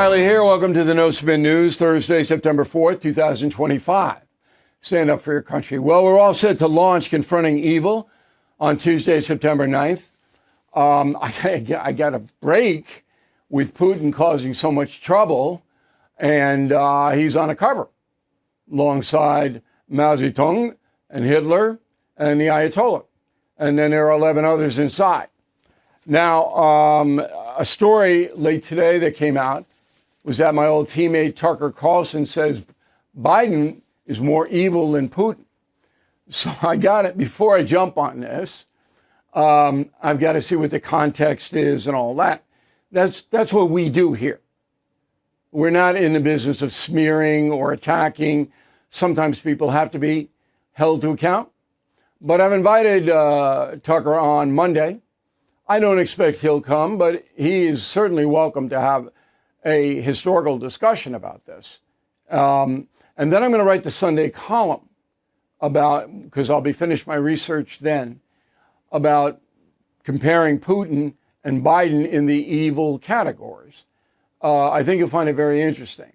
Reilly here. Welcome to the No Spin News, Thursday, September 4th, 2025. Stand up for your country. Well, we're all set to launch Confronting Evil on Tuesday, September 9th. I got a break with Putin causing so much trouble, and he's on a cover alongside Mao Zedong and Hitler and the Ayatollah. And then there are 11 others inside. Now, a story late today that came out was that my old teammate Tucker Carlson says Biden is more evil than Putin. So I got it. Before I jump on this, I've got to see what the context is and all that. That's what we do here. We're not in the business of smearing or attacking. Sometimes people have to be held to account. But I've invited Tucker on Monday. I don't expect he'll come, but he is certainly welcome to have a historical discussion about this. And then I'm going to write the Sunday column about, because I'll be finished my research then, about comparing Putin and Biden in the evil categories. I think you'll find it very interesting.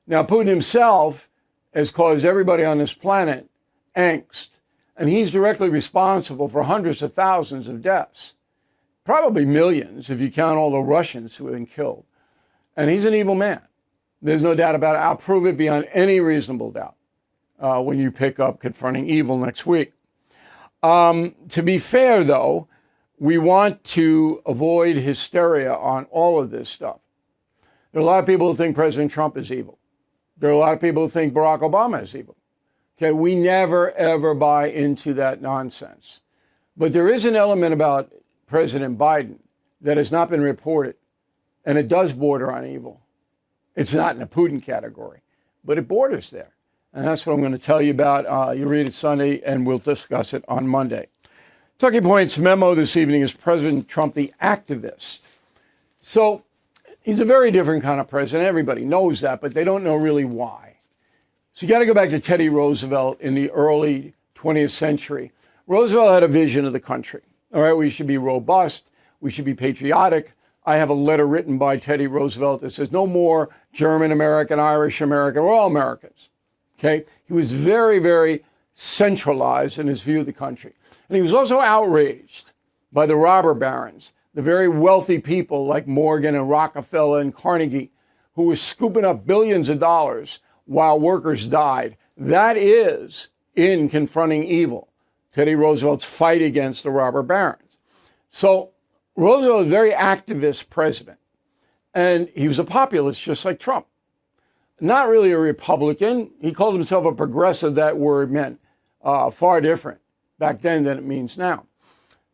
Now, Putin himself has caused everybody on this planet angst, and he's directly responsible for hundreds of thousands of deaths. Probably millions if you count all the Russians who have been killed. And he's an evil man. There's no doubt about it. I'll prove it beyond any reasonable doubt when you pick up Confronting Evil next week. To be fair, though, we want to avoid hysteria on all of this stuff. There are a lot of people who think President Trump is evil. There are a lot of people who think Barack Obama is evil. Okay, we never, ever buy into that nonsense. But there is an element about President Biden that has not been reported, and it does border on evil. It's not in the Putin category, but it borders there. And that's what I'm going to tell you about. You read it Sunday, and we'll discuss it on Monday. Talking Points Memo this evening is President Trump, the activist. So he's a very different kind of president. Everybody knows that, but they don't know really why. So you got to go back to Teddy Roosevelt in the early 20th century. Roosevelt had a vision of the country. All right, we should be robust. We should be patriotic. I have a letter written by Teddy Roosevelt that says no more German American, Irish American. We're all Americans. Okay? He was very, very centralized in his view of the country. And he was also outraged by the robber barons, the very wealthy people like Morgan and Rockefeller and Carnegie, who were scooping up billions of dollars while workers died. That is in Confronting Evil, Teddy Roosevelt's fight against the robber barons. So Roosevelt was a very activist president, and he was a populist just like Trump. Not really a Republican. He called himself a progressive. That word meant far different back then than it means now.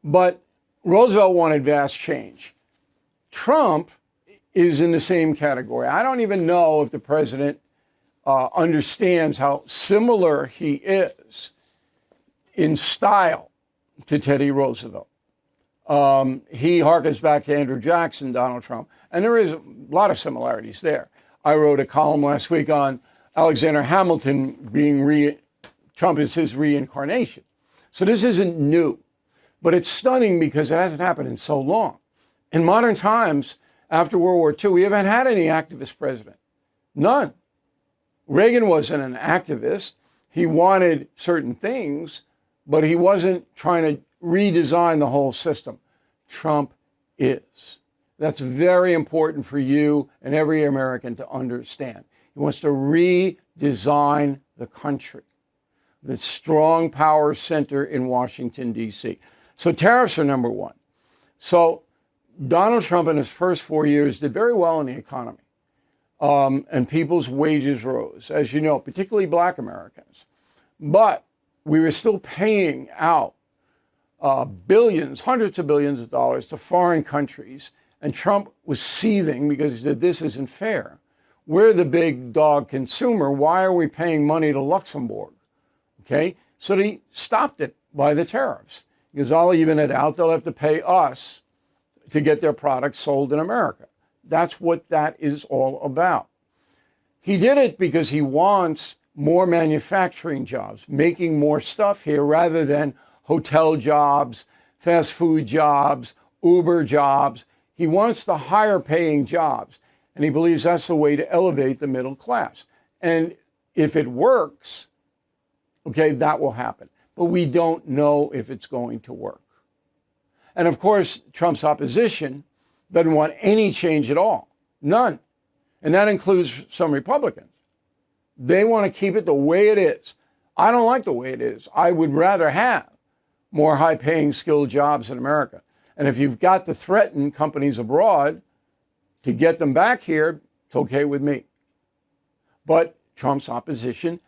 But Roosevelt wanted vast change. Trump is in the same category. I don't even know if the president understands how similar he is in style to Teddy Roosevelt. He harkens back to Andrew Jackson, Donald Trump, and there is a lot of similarities there. I wrote a column last week on Alexander Hamilton being Trump is his reincarnation. So this isn't new, but it's stunning because it hasn't happened in so long. In modern times, after World War II, we haven't had any activist president. None. Reagan wasn't an activist. He wanted certain things, but he wasn't trying to redesign the whole system. Trump is. That's very important for you and every American to understand. He wants to redesign the country, the strong power center in Washington, D.C. So tariffs are number one. So Donald Trump in his first 4 years did very well in the economy. And people's wages rose, as you know, particularly Black Americans. But we were still paying out billions, hundreds of billions of dollars to foreign countries. And Trump was seething because he said, this isn't fair. We're the big dog consumer. Why are we paying money to Luxembourg? Okay, so he stopped it by the tariffs. Because I'll even it out, they'll have to pay us to get their products sold in America. That's what that is all about. He did it because he wants more manufacturing jobs, making more stuff here rather than hotel jobs, fast food jobs, Uber jobs. He wants the higher paying jobs. And he believes that's the way to elevate the middle class. And if it works, okay, that will happen. But we don't know if it's going to work. And of course, Trump's opposition doesn't want any change at all. None. And that includes some Republicans. They want to keep it the way it is. I don't like the way it is. I would rather have more high-paying, skilled jobs in America. And if you've got to threaten companies abroad to get them back here, it's okay with me. But Trump's opposition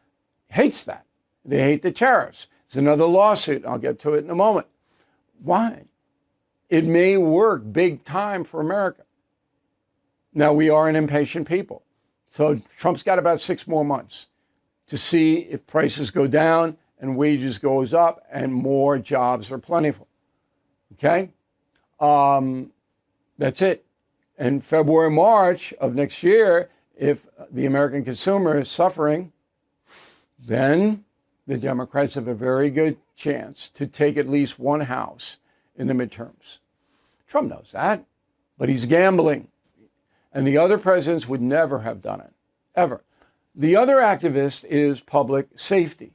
hates that. They hate the tariffs. It's another lawsuit. I'll get to it in a moment. Why? It may work big time for America. Now, we are an impatient people. So Trump's got about 6 more months to see if prices go down and wages goes up and more jobs are plentiful. Okay? That's it. And February, March of next year, if the American consumer is suffering, then the Democrats have a very good chance to take at least one house in the midterms. Trump knows that, but he's gambling. And the other presidents would never have done it, ever. The other activist is public safety.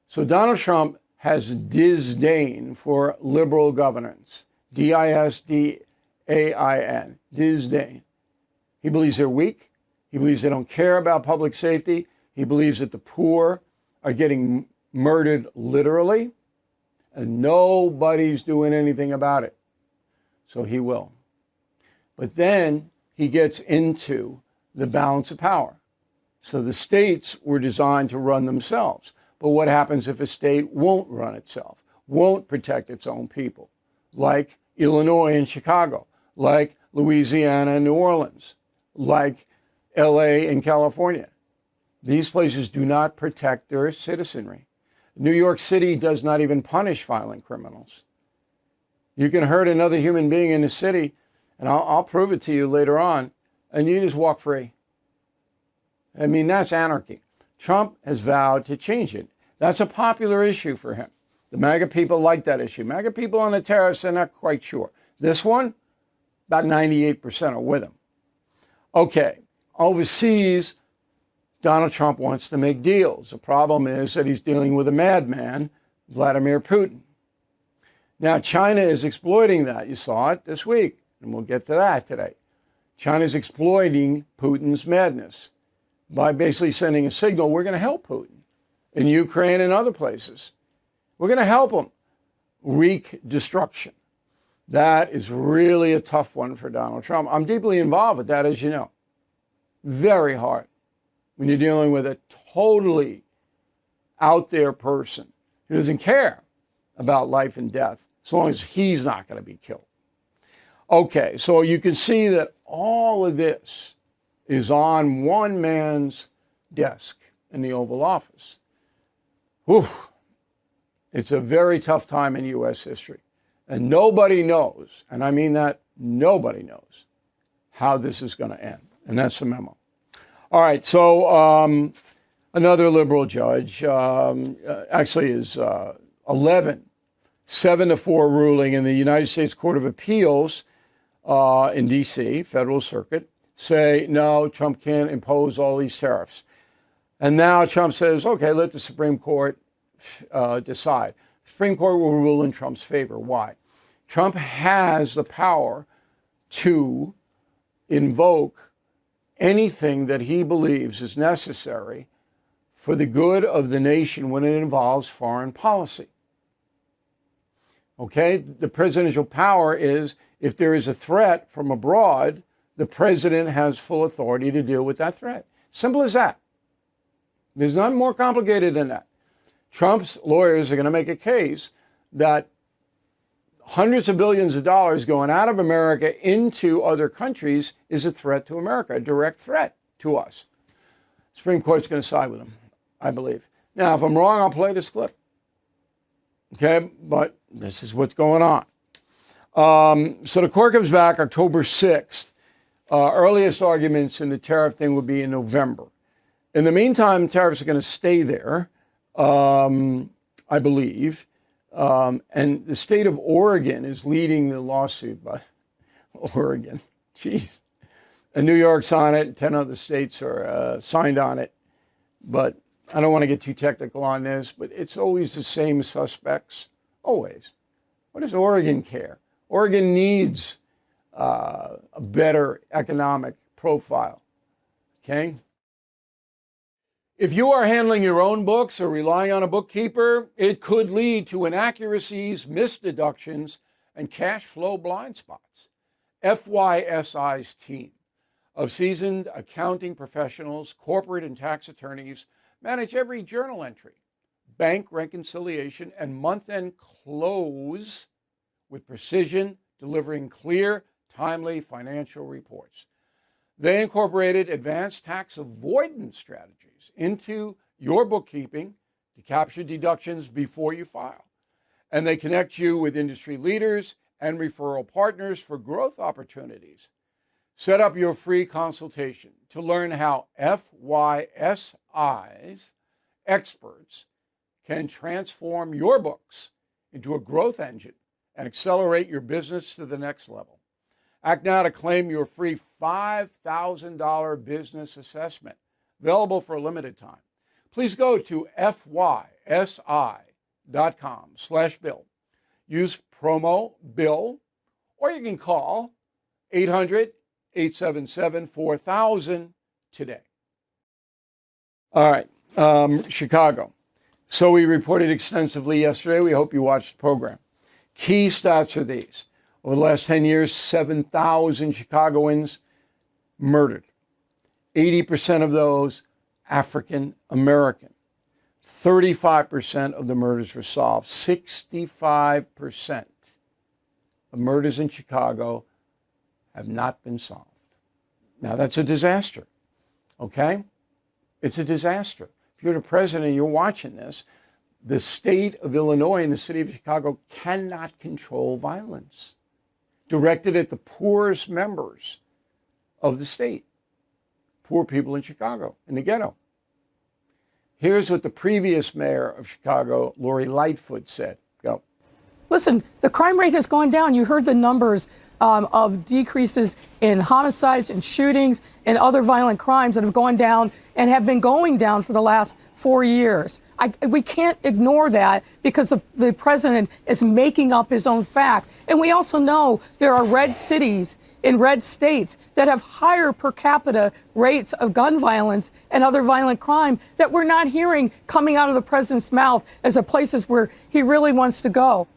So Donald Trump has disdain for liberal governance, D-I-S-D-A-I-N, disdain. He believes they're weak. He believes they don't care about public safety. He believes that the poor are getting murdered literally, and nobody's doing anything about it. So he will. But then he gets into the balance of power. So the states were designed to run themselves. But what happens if a state won't run itself, won't protect its own people, like Illinois and Chicago, like Louisiana and New Orleans, like LA and California? These places do not protect their citizenry. New York City does not even punish violent criminals. You can hurt another human being in the city, and I'll prove it to you later on, and you just walk free. I mean, that's anarchy. Trump has vowed to change it. That's a popular issue for him. The MAGA people like that issue. MAGA people on the tariffs, they're not quite sure. This one, about 98% are with him. Okay, overseas, Donald Trump wants to make deals. The problem is that he's dealing with a madman, Vladimir Putin. Now, China is exploiting that. You saw it this week, and we'll get to that today. China's exploiting Putin's madness by basically sending a signal, we're going to help Putin in Ukraine and other places. We're going to help him wreak destruction. That is really a tough one for Donald Trump. I'm deeply involved with that, as you know. Very hard when you're dealing with a totally out there person who doesn't care about life and death as long as he's not going to be killed. Okay, so you can see that all of this is on one man's desk in the Oval Office. Whew. It's a very tough time in U.S. history. And nobody knows, and I mean that nobody knows, how this is going to end. And that's the memo. All right, so another liberal judge, actually is 11, 7-4 ruling in the United States Court of Appeals in D.C., Federal Circuit, say, no, Trump can't impose all these tariffs. And now Trump says, okay, let the Supreme Court decide. The Supreme Court will rule in Trump's favor. Why? Trump has the power to invoke anything that he believes is necessary for the good of the nation when it involves foreign policy. Okay? The presidential power is if there is a threat from abroad, the president has full authority to deal with that threat. Simple as that. There's nothing more complicated than that. Trump's lawyers are going to make a case that hundreds of billions of dollars going out of America into other countries is a threat to America, a direct threat to us. The Supreme Court's going to side with him, I believe. Now, if I'm wrong, I'll play this clip. Okay, but this is what's going on. So the court comes back October 6th. Earliest arguments in the tariff thing would be in November. In the meantime, tariffs are going to stay there, I believe. And the state of Oregon is leading the lawsuit. By Oregon, jeez. And New York's on it. 10 other states are signed on it. But I don't want to get too technical on this, but it's always the same suspects. Always. What does Oregon care? Oregon needs a better economic profile. Okay? If you are handling your own books or relying on a bookkeeper, it could lead to inaccuracies, missed deductions, and cash flow blind spots. FYSI's team of seasoned accounting professionals, corporate and tax attorneys manage every journal entry, bank reconciliation, and month-end close with precision, delivering clear, timely financial reports. They incorporated advanced tax avoidance strategies into your bookkeeping to capture deductions before you file. And they connect you with industry leaders and referral partners for growth opportunities. Set up your free consultation to learn how FYSI's experts can transform your books into a growth engine and accelerate your business to the next level. Act now to claim your free $5,000 business assessment, available for a limited time. Please go to fysi.com/bill. Use promo BILL, or you can call 800-877-4000 today. All right, Chicago. So we reported extensively yesterday. We hope you watched the program. Key stats are these. Over the last 10 years, 7,000 Chicagoans murdered. 80% of those African American. 35% of the murders were solved. 65% of murders in Chicago have not been solved. Now, that's a disaster, okay? It's a disaster. If you're the president and you're watching this, the state of Illinois and the city of Chicago cannot control violence directed at the poorest members of the state, poor people in Chicago, in the ghetto. Here's what the previous mayor of Chicago, Lori Lightfoot, said. Go. Listen, the crime rate has gone down. You heard the numbers of decreases in homicides and shootings and other violent crimes that have gone down and have been going down for the last 4 years. We can't ignore that because the president is making up his own fact. And we also know there are red cities in red states that have higher per capita rates of gun violence and other violent crime that we're not hearing coming out of the president's mouth as the places where he really wants to go.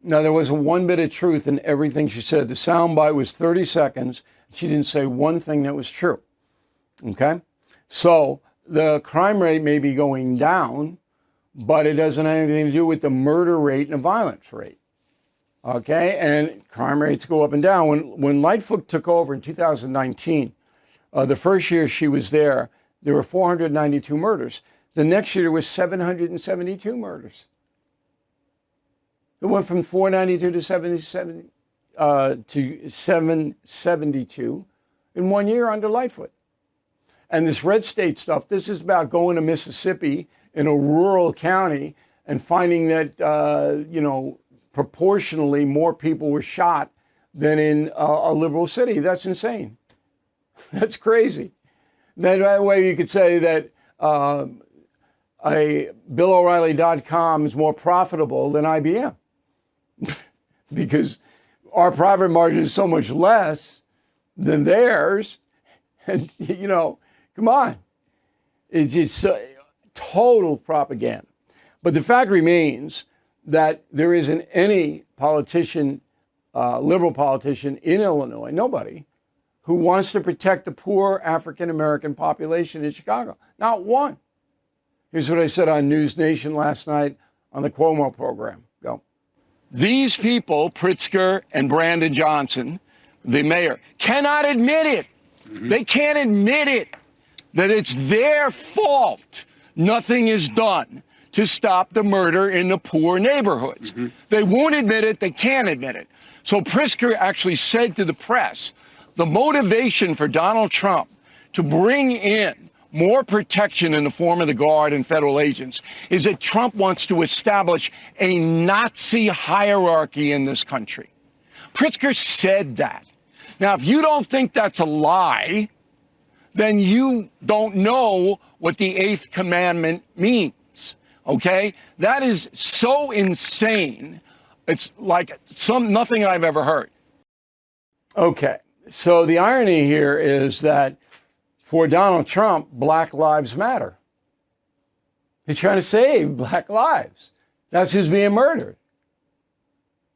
Now, there wasn't one bit of truth in everything she said. The soundbite was 30 seconds. She didn't say one thing that was true. Okay? So the crime rate may be going down, but it doesn't have anything to do with the murder rate and the violence rate. Okay? And crime rates go up and down. When Lightfoot took over in 2019, the first year she was there were 492 murders. The next year, there was 772 murders. It went from 492 to 772 in 1 year under Lightfoot. And this red state stuff, this is about going to Mississippi in a rural county and finding that, proportionally more people were shot than in a liberal city. That's insane. That's crazy. That way you could say that a BillO'Reilly.com is more profitable than IBM. Because our profit margin is so much less than theirs. And, come on. It's just total propaganda. But the fact remains that there isn't any politician, liberal politician in Illinois, nobody, who wants to protect the poor African-American population in Chicago. Not one. Here's what I said on News Nation last night on the Cuomo program. Go. These people, Pritzker and Brandon Johnson, the mayor, cannot admit it. Mm-hmm. They can't admit it, that it's their fault nothing is done to stop the murder in the poor neighborhoods. Mm-hmm. They won't admit it. They can't admit it. So Pritzker actually said to the press, the motivation for Donald Trump to bring in more protection in the form of the Guard and federal agents is that Trump wants to establish a Nazi hierarchy in this country. Pritzker said that. Now, if you don't think that's a lie, then you don't know what the eighth commandment means, okay? That is so insane. It's like nothing I've ever heard. Okay, so the irony here is that for Donald Trump, Black Lives Matter. He's trying to save Black lives. That's who's being murdered.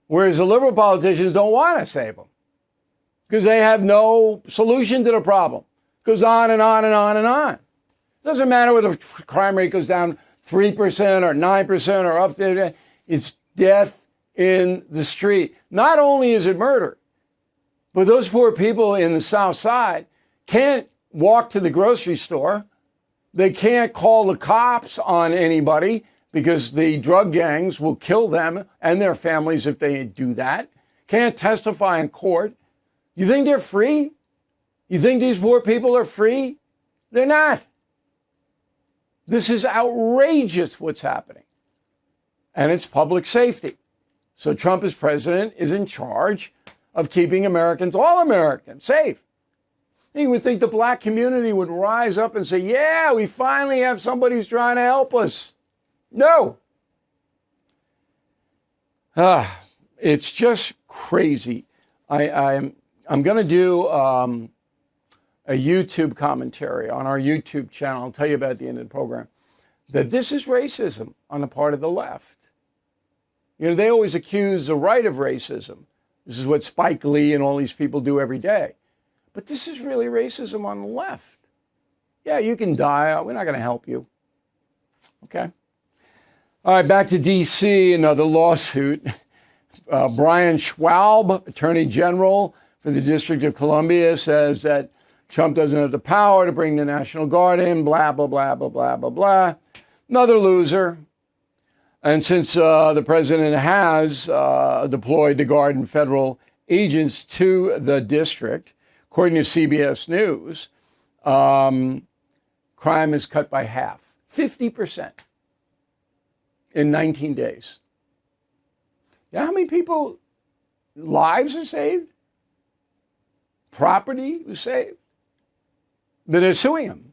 Whereas the liberal politicians don't want to save them because they have no solution to the problem. Goes on and on and on and on. Doesn't matter whether the crime rate goes down 3% or 9% or up there. It's death in the street. Not only is it murder, but those poor people in the South Side can't walk to the grocery store. They can't call the cops on anybody because the drug gangs will kill them and their families if they do that. Can't testify in court. You think they're free? You think these poor people are free? They're not. This is outrageous what's happening. And it's public safety. So Trump as president is in charge of keeping Americans, all Americans, safe. You would think the black community would rise up and say, yeah, we finally have somebody who's trying to help us. No. It's just crazy. I'm going to do a YouTube commentary on our YouTube channel. I'll tell you about at the end of the program. That this is racism on the part of the left. You know, they always accuse the right of racism. This is what Spike Lee and all these people do every day. But this is really racism on the left. Yeah, you can die. We're not going to help you. Okay? All right, back to D.C., another lawsuit. Brian Schwab, Attorney General for the District of Columbia, says that Trump doesn't have the power to bring the National Guard in, blah, blah, blah, blah, blah, blah, blah. Another loser. And since the president has deployed the Guard and federal agents to the district, according to CBS News, crime is cut by half, 50% in 19 days. You know how many people, lives are saved? Property was saved? But they're suing him.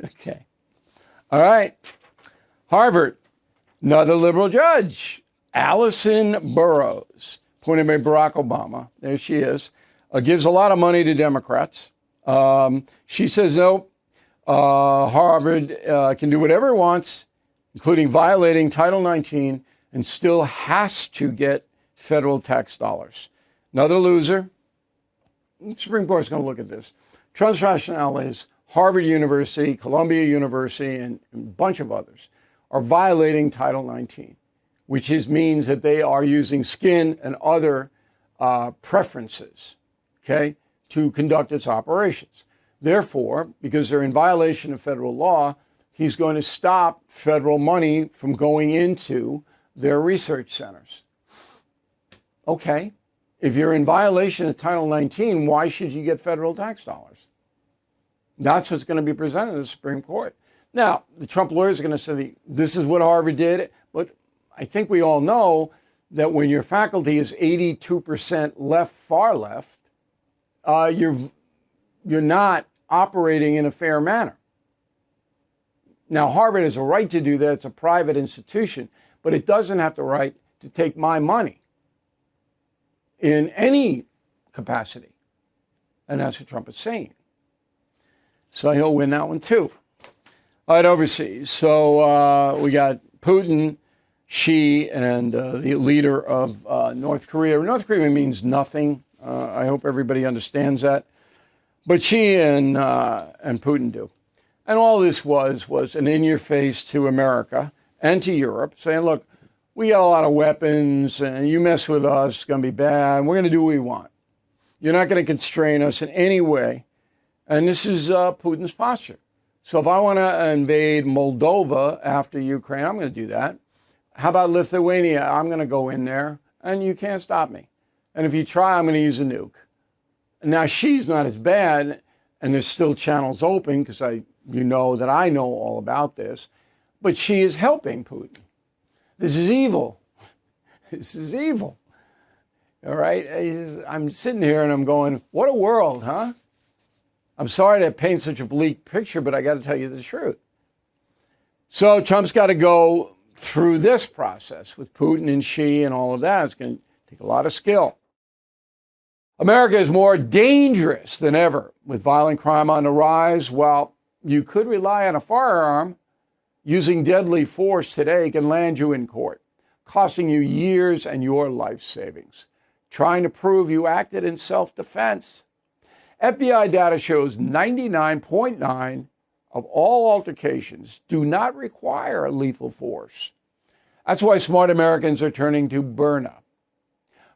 Okay. All right. Harvard, another liberal judge, Allison Burroughs, appointed by Barack Obama. There she is. Gives a lot of money to Democrats. She says, no, Harvard can do whatever it wants, including violating Title 19, and still has to get federal tax dollars. Another loser. The Supreme Court's going to look at this. Trump's rationale is Harvard University, Columbia University, and a bunch of others are violating Title 19, which means that they are using skin and other preferences, okay, to conduct its operations. Therefore, because they're in violation of federal law, he's going to stop federal money from going into their research centers. Okay, if you're in violation of Title 19, why should you get federal tax dollars? That's what's going to be presented to the Supreme Court. Now, the Trump lawyers are going to say, this is what Harvard did, but I think we all know that when your faculty is 82% left, far left, you're not operating in a fair manner. Now, Harvard has a right to do that. It's a private institution, but it doesn't have the right to take my money in any capacity. And that's what Trump is saying. So he'll win that one too. All right, overseas. So we got Putin, Xi, and the leader of North Korea. North Korea means nothing. I hope everybody understands that. But Xi and Putin do. And all this was an in-your-face to America and to Europe, saying, look, we got a lot of weapons, and you mess with us, it's going to be bad. We're going to do what we want. You're not going to constrain us in any way. And this is Putin's posture. So if I want to invade Moldova after Ukraine, I'm going to do that. How about Lithuania? I'm going to go in there, and you can't stop me. And if you try, I'm going to use a nuke. Now, Xi's not as bad, and there's still channels open because you know that I know all about this. But Xi is helping Putin. This is evil. This is evil. All right. I'm sitting here and I'm going, what a world, huh? I'm sorry to paint such a bleak picture, but I got to tell you the truth. So Trump's got to go through this process with Putin and Xi and all of that. It's going to take a lot of skill. America is more dangerous than ever with violent crime on the rise. While you could rely on a firearm, using deadly force today can land you in court, costing you years and your life savings, trying to prove you acted in self-defense. FBI data shows 99.9% of all altercations do not require lethal force. That's why smart Americans are turning to Byrna.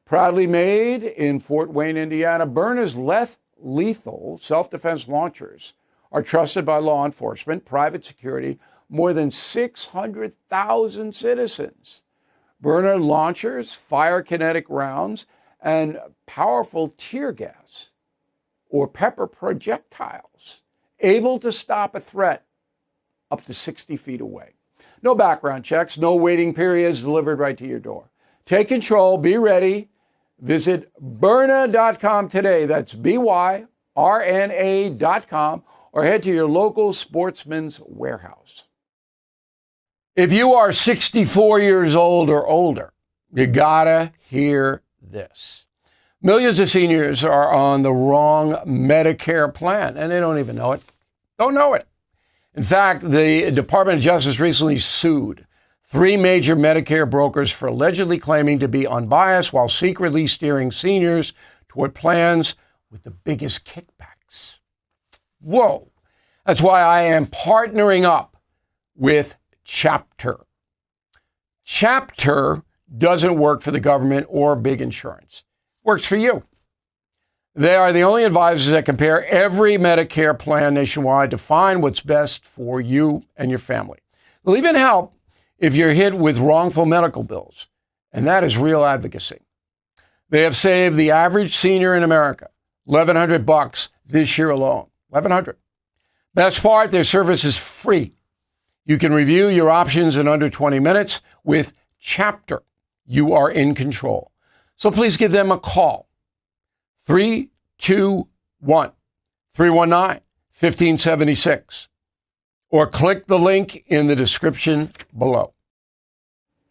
Proudly made in Fort Wayne, Indiana, Byrna's less lethal self-defense launchers are trusted by law enforcement, private security, more than 600,000 citizens. Byrna launchers fire kinetic rounds and powerful tear gas or pepper projectiles, able to stop a threat up to 60 feet away. No background checks, no waiting periods, delivered right to your door. Take control, be ready. Visit Byrna.com today. That's BYRNA.com, or head to your local Sportsman's Warehouse. If you are 64 years old or older, you gotta hear this. Millions of seniors are on the wrong Medicare plan, and they don't even know it. Don't know it. In fact, the Department of Justice recently sued 3 major Medicare brokers for allegedly claiming to be unbiased while secretly steering seniors toward plans with the biggest kickbacks. Whoa. That's why I am partnering up with Chapter. Chapter doesn't work for the government or big insurance. Works for you. They are the only advisors that compare every Medicare plan nationwide to find what's best for you and your family. They'll even help if you're hit with wrongful medical bills, and that is real advocacy. They have saved the average senior in America $1,100 this year alone. $1,100. Best part, their service is free. You can review your options in under 20 minutes with Chapter. You are in control. So please give them a call. 321-319-1576. Or click the link in the description below.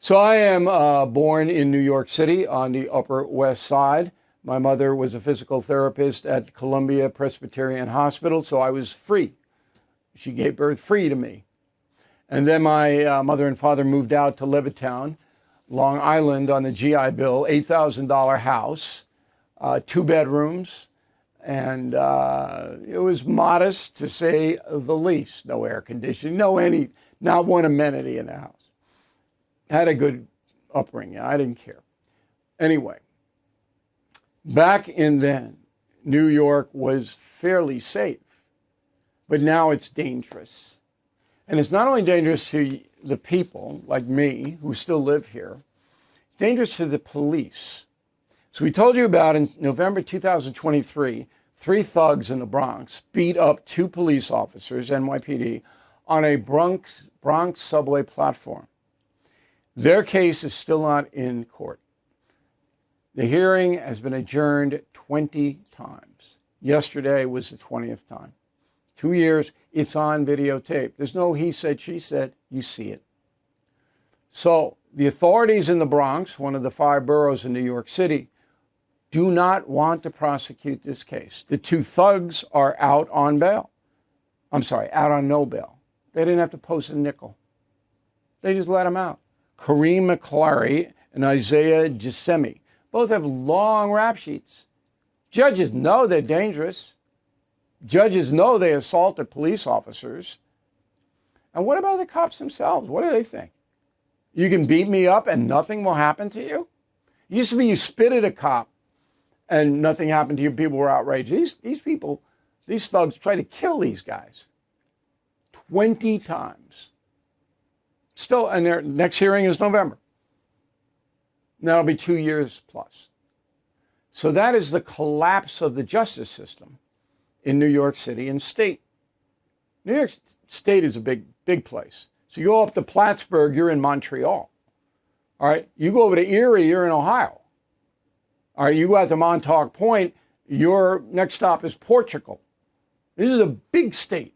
So I am born in New York City on the Upper West Side. My mother was a physical therapist at Columbia Presbyterian Hospital, so I was free. She gave birth free to me. And then my mother and father moved out to Levittown, Long Island on the GI Bill, $8,000 house, 2 bedrooms, and it was modest to say the least. No air conditioning, not one amenity in the house. Had a good upbringing. I didn't care. Anyway, back in then, New York was fairly safe, but now it's dangerous. And it's not only dangerous to the people like me who still live here, it's dangerous to the police. So we told you about in November 2023, 3 thugs in the Bronx beat up 2 police officers, NYPD, on a Bronx subway platform. Their case is still not in court. The hearing has been adjourned 20 times. Yesterday was the 20th time. 2 years, it's on videotape. There's no he said, she said, you see it. So the authorities in the Bronx, one of the 5 boroughs in New York City, do not want to prosecute this case. The 2 thugs are out on bail. Out on no bail. They didn't have to post a nickel. They just let them out. Kareem McClary and Isaiah Gisemi both have long rap sheets. Judges know they're dangerous. Judges know they assaulted police officers. And what about the cops themselves? What do they think? You can beat me up and nothing will happen to you? It used to be you spit at a cop and nothing happened to you. People were outraged. These thugs try to kill these guys 20 times. Still, and their next hearing is November. That'll be 2 years plus. So that is the collapse of the justice system in New York City and state. New York State is a big place. So you go up to Plattsburgh, you're in Montreal. All right, you go over to Erie, you're in Ohio. All right, you go out to Montauk Point, your next stop is Portugal. This is a big state.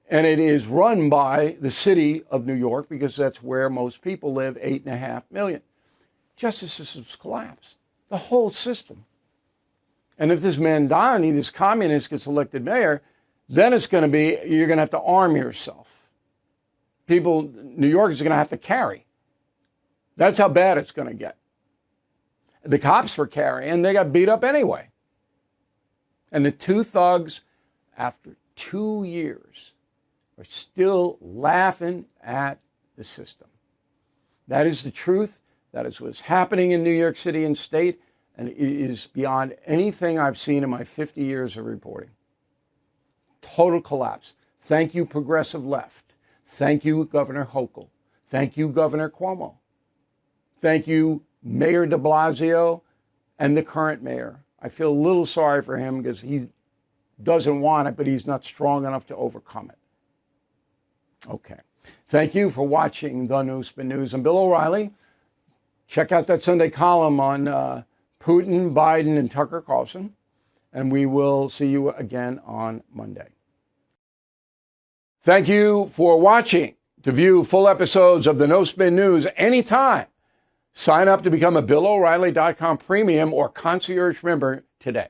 And it is run by the city of New York because that's where most people live, 8.5 million. Justice systems collapse, the whole system. And if this Mandani, this communist, gets elected mayor, then it's going to be, you're going to have to arm yourself. People, New York is going to have to carry. That's how bad it's going to get. The cops were carrying, they got beat up anyway. And the two thugs, after 2 years, are still laughing at the system. That is the truth. That is what's happening in New York City and state, and it is beyond anything I've seen in my 50 years of reporting. Total collapse. Thank you, progressive left. Thank you, Governor Hochul. Thank you, Governor Cuomo. Thank you, Mayor de Blasio and the current mayor. I feel a little sorry for him because he doesn't want it, but he's not strong enough to overcome it. Okay. Thank you for watching the No Spin News. I'm Bill O'Reilly. Check out that Sunday column on Putin, Biden, and Tucker Carlson. And we will see you again on Monday. Thank you for watching. To view full episodes of the No Spin News anytime, sign up to become a BillO'Reilly.com premium or concierge member today.